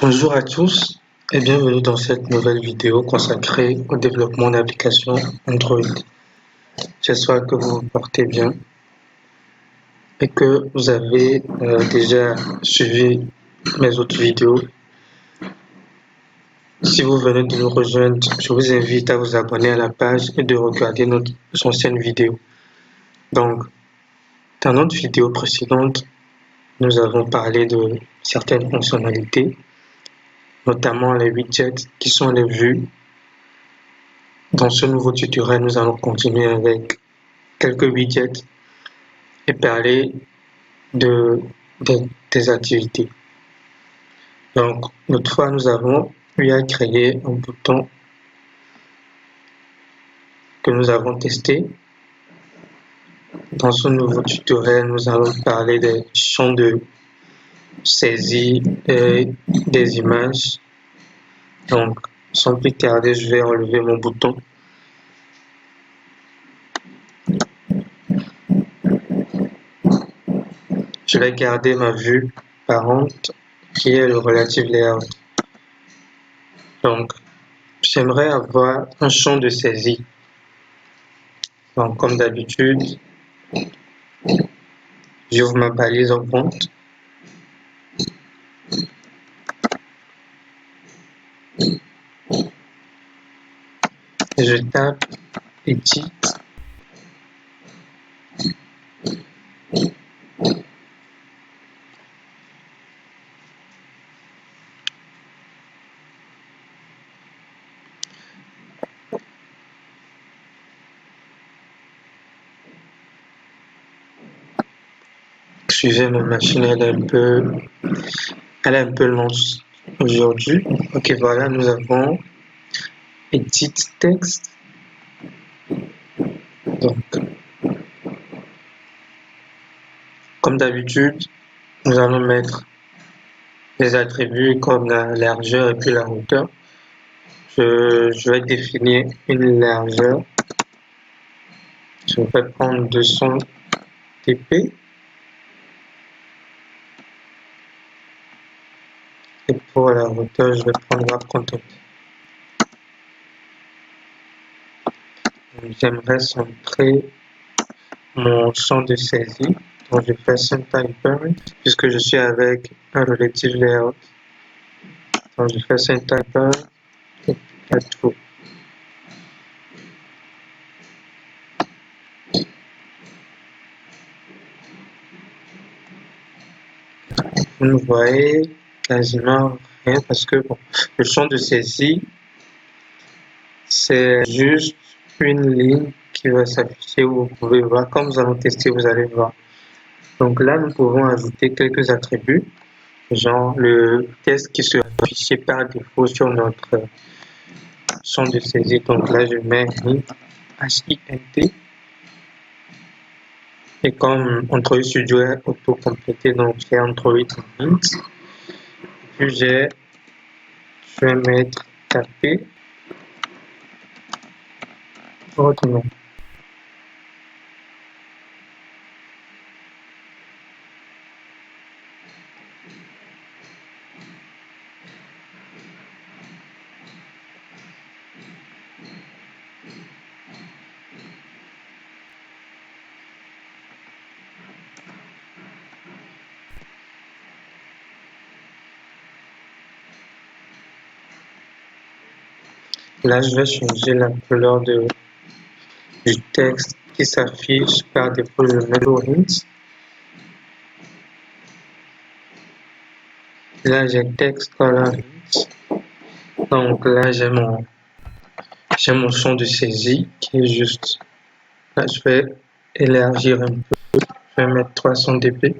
Bonjour à tous et bienvenue dans cette nouvelle vidéo consacrée au développement d'applications Android. J'espère que vous vous portez bien et que vous avez déjà suivi mes autres vidéos. Si vous venez de nous rejoindre, je vous invite à vous abonner à la page et de regarder nos anciennes vidéos. Donc, dans notre vidéo précédente, nous avons parlé de certaines fonctionnalités, notamment les widgets qui sont les vues. Dans ce nouveau tutoriel, nous allons continuer avec quelques widgets et parler des activités. Donc, l'autre fois, nous avons eu à créer un bouton que nous avons testé. Dans ce nouveau tutoriel, nous allons parler des champs de saisie et des images. Donc, sans plus tarder, je vais enlever mon bouton. Je vais garder ma vue parente qui est le relative layout. Donc, j'aimerais avoir un champ de saisie. Donc, comme d'habitude, j'ouvre ma balise en compte. Et je tape Edit. Excusez, ma machine, elle est un peu lente aujourd'hui. Ok, voilà, nous avons Edit Text. Donc, comme d'habitude, nous allons mettre les attributs comme la largeur et puis la hauteur. Je vais définir une largeur. Je vais prendre 200 dp. Et pour la hauteur, je vais prendre Wrap Content. J'aimerais centrer mon champ de saisie. Donc je fais Center Hyperlink puisque je suis avec un relative layout. Donc je fais Center Hyperlink et True. Vous ne voyez quasiment rien parce que bon, le champ de saisie, c'est juste une ligne qui va s'afficher où vous pouvez voir. Comme nous allons tester, vous allez voir. Donc là, nous pouvons ajouter quelques attributs, genre le test qui sera affiché par défaut sur notre champ de saisie. Donc là, je mets HINT. Et comme Android Studio est auto-complété, donc j'ai Android Hint. Puis je vais mettre taper votre nom. Là, je vais changer la couleur du texte qui s'affiche par défaut. Je mets le hint. Là, j'ai texte color hint. Donc là, j'ai mon champ de saisie qui est juste. Là, je vais élargir un peu. Je vais mettre 300 dp.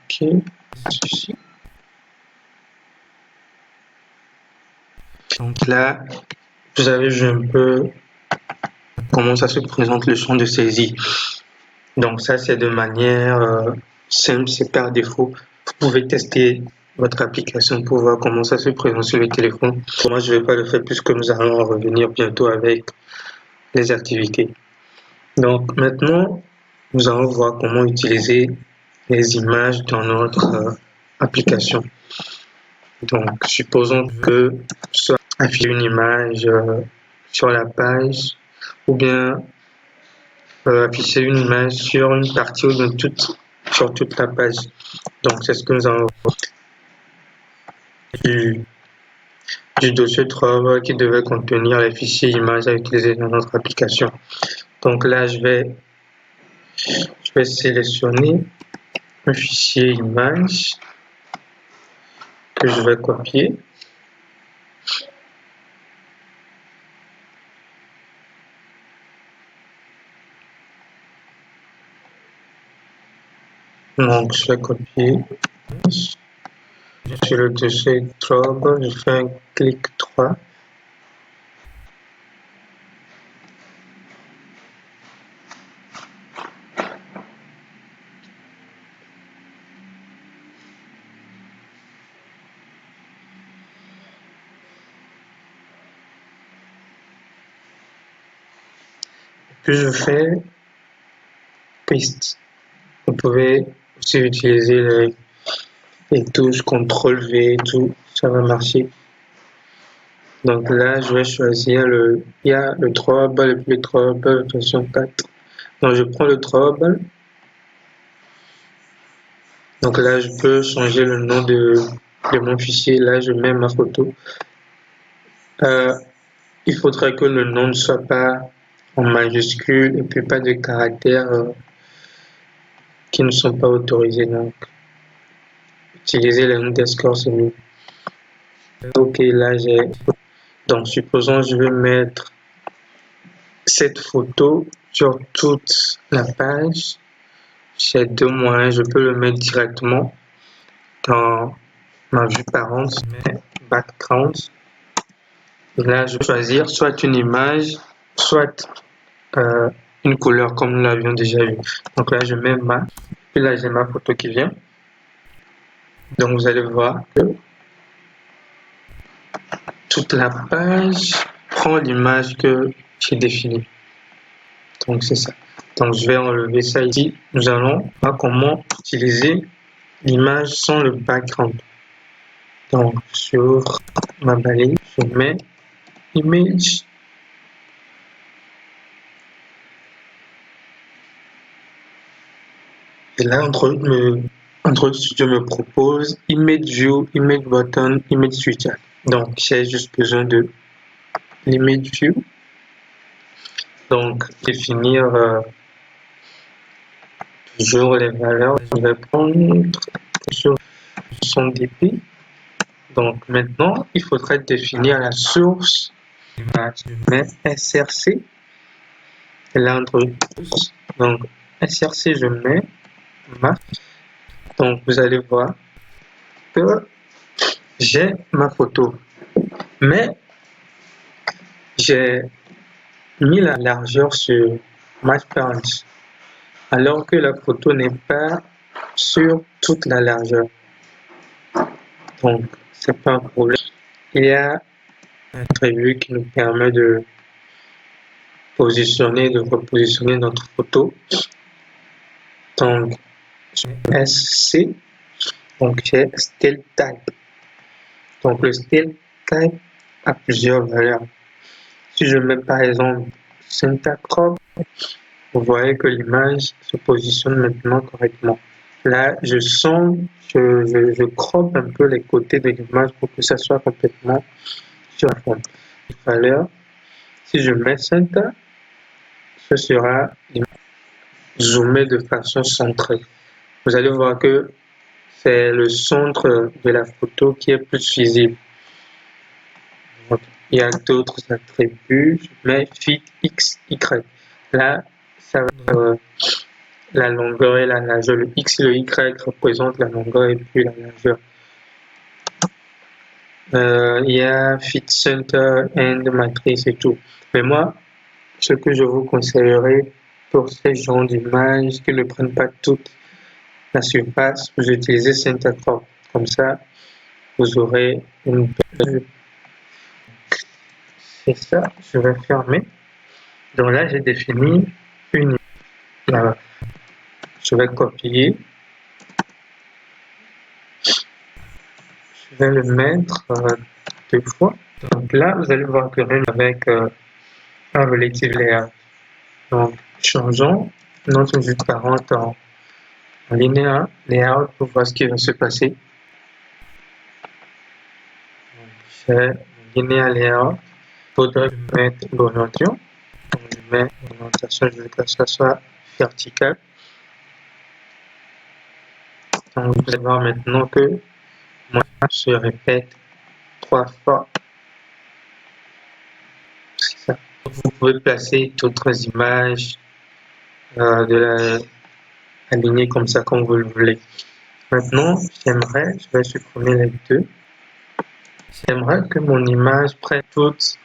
Ok, ceci. Donc là, vous avez vu un peu comment ça se présente le champ de saisie. Donc ça, c'est de manière simple, c'est par défaut. Vous pouvez tester votre application pour voir comment ça se présente sur le téléphone. Moi, je ne vais pas le faire puisque nous allons en revenir bientôt avec les activités. Donc maintenant, nous allons voir comment utiliser les images dans notre application. Donc, supposons que soit afficher une image sur la page ou bien afficher une image sur une partie ou sur toute la page. Donc, c'est ce que nous avons du dossier Trove qui devait contenir les fichiers images à utiliser dans notre application. Donc là, je vais sélectionner un fichier image que je vais copier. Donc, je vais copier sur le dossier Trove, je fais un clic droit. Puis je fais paste. Vous pouvez aussi utiliser les touches CTRL V et tout, ça va marcher. Donc là, je vais choisir il y a le Trouble et puis le Trouble version 4. Donc je prends le Trouble. Donc là, je peux changer le nom de mon fichier. Là, je mets ma photo. Il faudrait que le nom ne soit pas en majuscule et puis pas de caractères qui ne sont pas autorisés. Donc, utiliser les underscores, c'est mieux. Ok, là, j'ai... Donc, supposons je vais mettre cette photo sur toute la page. J'ai deux moyens. Je peux le mettre directement dans ma vue parente, background. Et là, je vais choisir soit une image, soit une couleur comme nous l'avions déjà vu. Donc là, je mets puis là, j'ai ma photo qui vient. Donc vous allez voir que toute la page prend l'image que j'ai définie. Donc c'est ça. Donc je vais enlever ça ici. Nous allons voir comment utiliser l'image sans le background. Donc sur ma balise, je mets image. Et là, Android Studio me propose Image View, Image Button, Image Switcher. Donc, j'ai juste besoin de l'Image View. Donc, définir toujours les valeurs. Je vais prendre sur son DP. Donc, maintenant, il faudrait définir la source. Je mets SRC. Et là, Android. Donc, SRC, je mets ma. Donc, vous allez voir que j'ai ma photo. Mais j'ai mis la largeur sur Match Parent, alors que la photo n'est pas sur toute la largeur. Donc, c'est pas un problème. Il y a un attribut qui nous permet de repositionner notre photo. Donc, SC, donc j'ai Style Type. Donc, le Style Type a plusieurs valeurs. Si je mets par exemple Center Crop, vous voyez que l'image se positionne maintenant correctement. Là, je croppe un peu les côtés de l'image pour que ça soit complètement sur la forme. Valeur, si je mets Center, ce sera zoomé de façon centrée. Vous allez voir que c'est le centre de la photo qui est plus visible. Donc, il y a d'autres attributs. Je mets Fit X, Y. Là, ça va être la longueur et la largeur. Le X et le Y représentent la longueur et puis la largeur. Il y a Fit Center and Matrice et tout. Mais moi, ce que je vous conseillerais pour ces genres d'images qui ne prennent pas toute la surface, vous utilisez Center Crop. Comme ça, vous aurez une belle vue. C'est ça, je vais fermer. Donc là, j'ai défini une image. Je vais copier je vais le mettre 2 fois. Donc là, vous allez voir que même avec un relative layout. Donc, changeons notre vue parente en linéaire layout pour voir ce qui va se passer. Donc, j'ai linéaire layout. Il faudrait mettre l'orientation. Donc, je mets l'orientation, je veux que ça soit vertical. Donc, vous allez voir maintenant que moi, je répète 3 fois. C'est ça. Vous pouvez placer d'autres images, aligner comme ça, comme vous le voulez. Maintenant, je vais supprimer les deux. J'aimerais que mon image prenne toute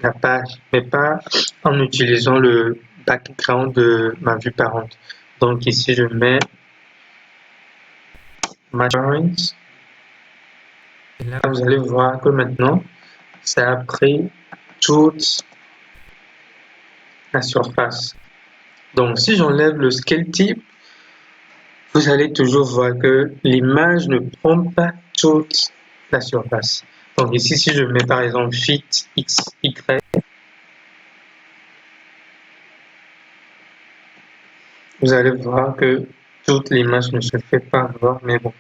la page, mais pas en utilisant le background de ma vue parente. Donc ici, je mets Margins. Et là, vous allez voir que maintenant, ça a pris toute la surface. Donc, si j'enlève le scale type, vous allez toujours voir que l'image ne prend pas toute la surface. Donc ici, si je mets par exemple fit x, y, vous allez voir que toute l'image ne se fait pas voir, mais bon,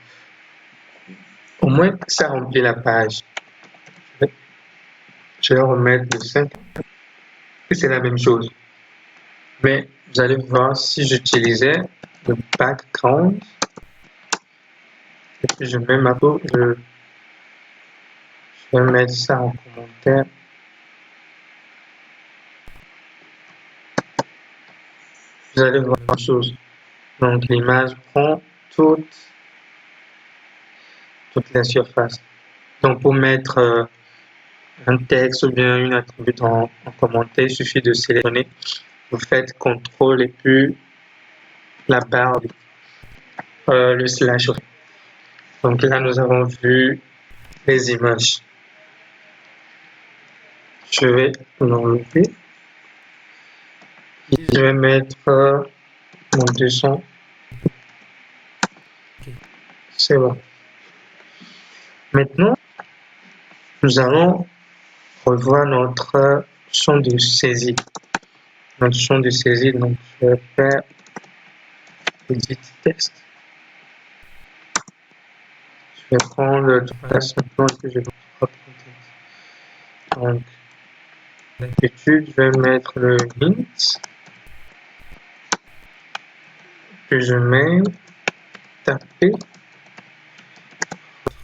au moins ça remplit la page. Je vais remettre le 5, c'est la même chose. Mais vous allez voir si j'utilisais le background, et puis je mets ma peau, je vais mettre ça en commentaire. Vous allez voir la chose. Donc l'image prend toute la surface. Donc pour mettre un texte ou bien une attribut en commentaire, il suffit de sélectionner. Vous faites CTRL et puis la barre, le slash. Donc là, nous avons vu les images. Je vais l'enlever. Je vais mettre mon 200. C'est bon. Maintenant, nous allons revoir notre champ de saisie. Notre champ de saisie, donc je vais faire edit texte. Je vais prendre le trace maintenant que je vais donc d'habitude, je vais mettre le hint. Puis je mets taper.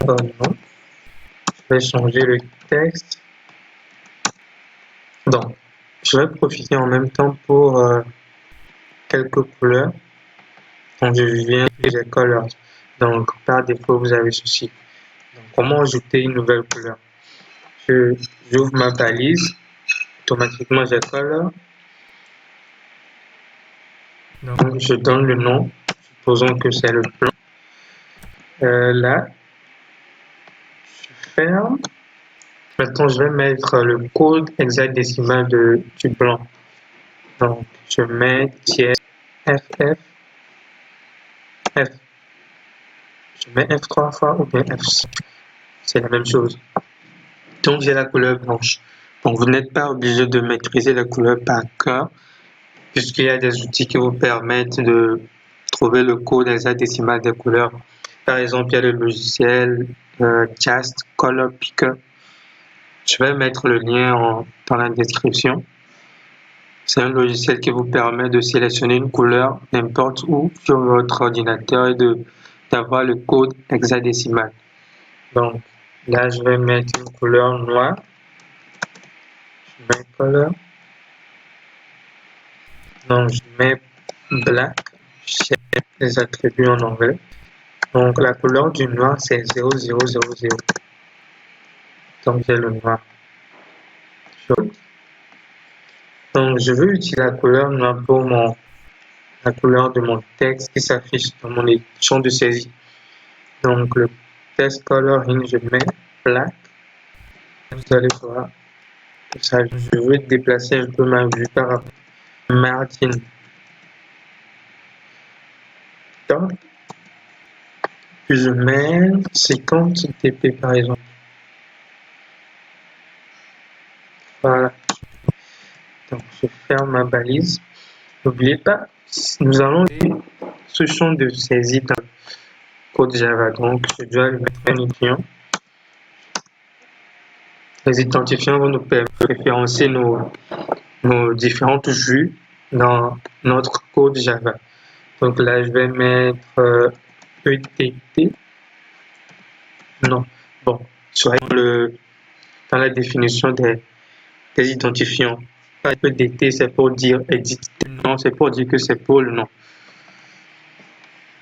Non. Je vais changer le texte. Donc, je vais profiter en même temps pour quelques couleurs. Donc, je viens et j'ai color. Donc, par défaut, vous avez ceci. Donc, comment ajouter une nouvelle couleur? J'ouvre ma balise. Automatiquement, j'ai color. Donc, je donne le nom. Supposons que c'est le blanc. Là, je ferme. Maintenant, je vais mettre le code hexadécimal du blanc. Donc, je mets FF. F. Je mets F 3 fois ou bien F. C'est la même chose. Donc, j'ai la couleur blanche. Donc, vous n'êtes pas obligé de maîtriser la couleur par cœur, puisqu'il y a des outils qui vous permettent de trouver le code hexadécimal des couleurs. Par exemple, il y a le logiciel Just Color Picker. Je vais mettre le lien dans la description. C'est un logiciel qui vous permet de sélectionner une couleur n'importe où sur votre ordinateur et d'avoir le code hexadécimal. Donc là, je vais mettre une couleur noire. Je mets couleur. Donc je mets black. J'ai les attributs en anglais. Donc la couleur du noir, c'est 0000. Donc j'ai le noir. Donc je veux utiliser la couleur noire pour la couleur de mon texte qui s'affiche dans mon champ de saisie. Donc le text coloring, je mets black. Vous allez voir que ça, je veux déplacer un peu ma vue par rapport à margin. Donc, puis je mets 50 dp par exemple. Voilà. Donc je ferme ma balise. N'oubliez pas, nous allons ce champ de saisie dans le code Java. Donc je dois lui mettre un identifiant. Les identifiants vont nous permettre de référencer nos différentes vues dans notre code Java. Donc là, je vais mettre ETT. Non, bon, soyons dans la définition des identifiants. ETT, c'est pour dire edit. Non, c'est pour dire que c'est pour le nom.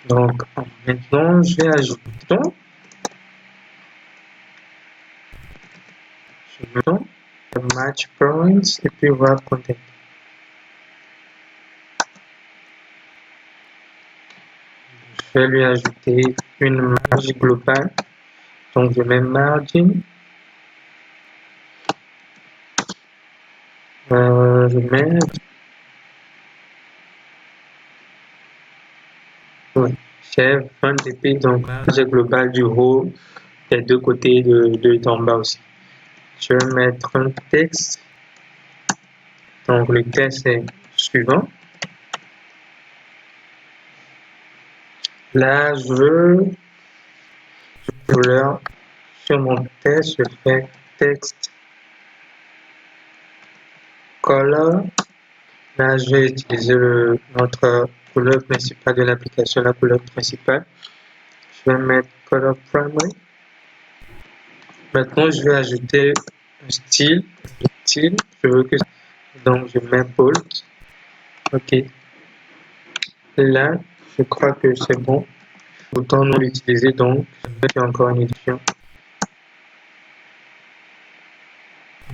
Donc maintenant, je vais ajouter match points et puis wrap content. Je vais lui ajouter une marge globale. Donc je mets margin. Je mets chef 20 dp, donc marge globale du haut des deux côtés d'en bas aussi. Je vais mettre un texte. Donc le texte est suivant. Là, couleur sur mon texte, je fais texte color. Là, je vais utiliser notre couleur principale de l'application, la couleur principale. Je vais mettre color primary. Maintenant, je vais ajouter un style. Je veux que donc je mets bold. Ok. Là, je crois que c'est bon. Autant non l'utiliser, donc je vais faire encore une édition.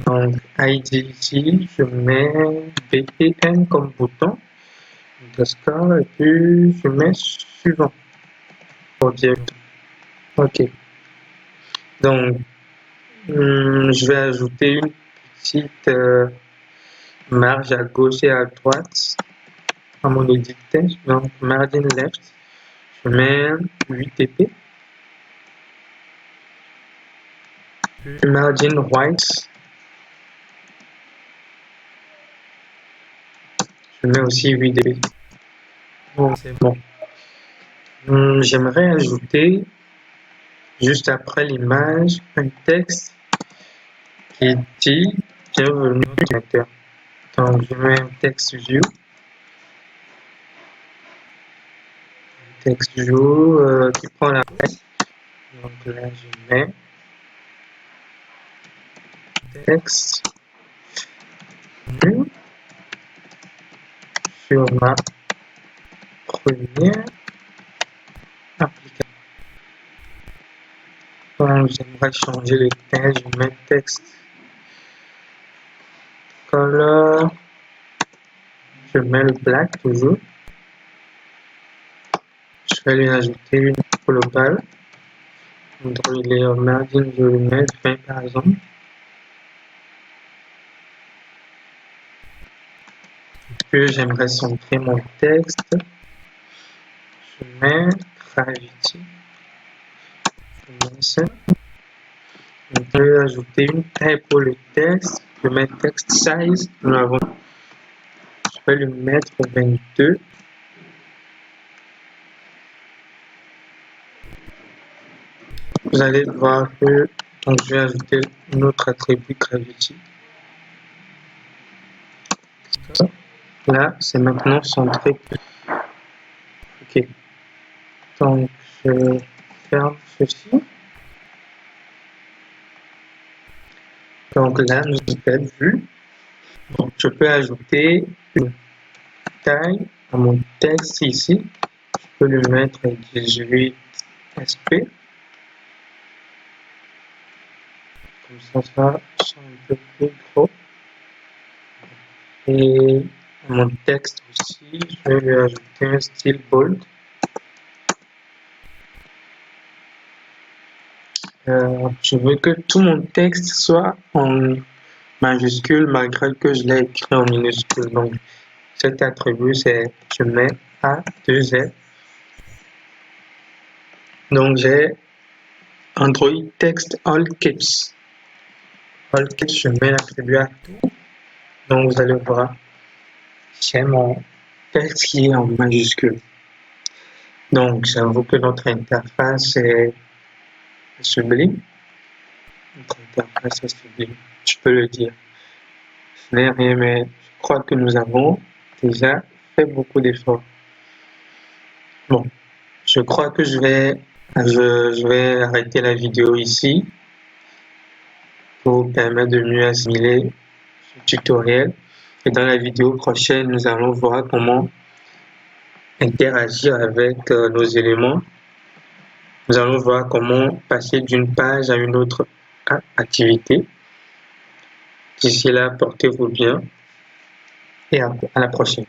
Donc ID ici, je mets BPN comme bouton, underscore, et puis je mets suivant pour dire. Ok. Donc je vais ajouter une petite marge à gauche et à droite à mon edit text. Donc margin left, je mets 8 dp. Margin right, je mets aussi 8 dp. Bon, c'est bon. J'aimerais ajouter juste après l'image un texte qui dit bienvenue utilisateur. Donc je mets un texte view. Texte view qui prend la place. Donc là je mets texte view sur ma première application. Donc j'aimerais changer le texte, je mets texte color, je mets le black toujours. Je vais lui ajouter une globale. Donc il est en margin, je le mets 20 par exemple. Que j'aimerais centrer mon texte. Je mets gravity. Je mets ça. Je vais ajouter une taille pour le texte. Je mets text size. Nous avons. Je vais le mettre 22. Vous allez voir que donc je vais ajouter un autre attribut gravity. Là, c'est maintenant centré. Ok. Donc je ferme ceci. Donc là, nous avons vu. Donc, je peux ajouter une taille à mon texte ici. Je peux le mettre 18 SP. Comme ça sera un peu plus gros. Et à mon texte aussi, je vais lui ajouter un style bold. Je veux que tout mon texte soit en majuscule malgré que je l'ai écrit en minuscule. Donc, cet attribut, c'est je mets A2L. Donc j'ai Android Text All Caps. All Caps, je mets l'attribut à tout. Donc vous allez voir, c'est mon texte qui est en majuscule. Donc j'avoue que notre interface est sublime. Notre interface est sublime, je peux le dire. Ce n'est rien, mais je crois que nous avons déjà fait beaucoup d'efforts. Bon, je crois que je vais arrêter la vidéo ici pour vous permettre de mieux assimiler ce tutoriel. Et dans la vidéo prochaine, nous allons voir comment interagir avec nos éléments. Nous allons voir comment passer d'une page à une autre activité. D'ici là, portez-vous bien et à la prochaine.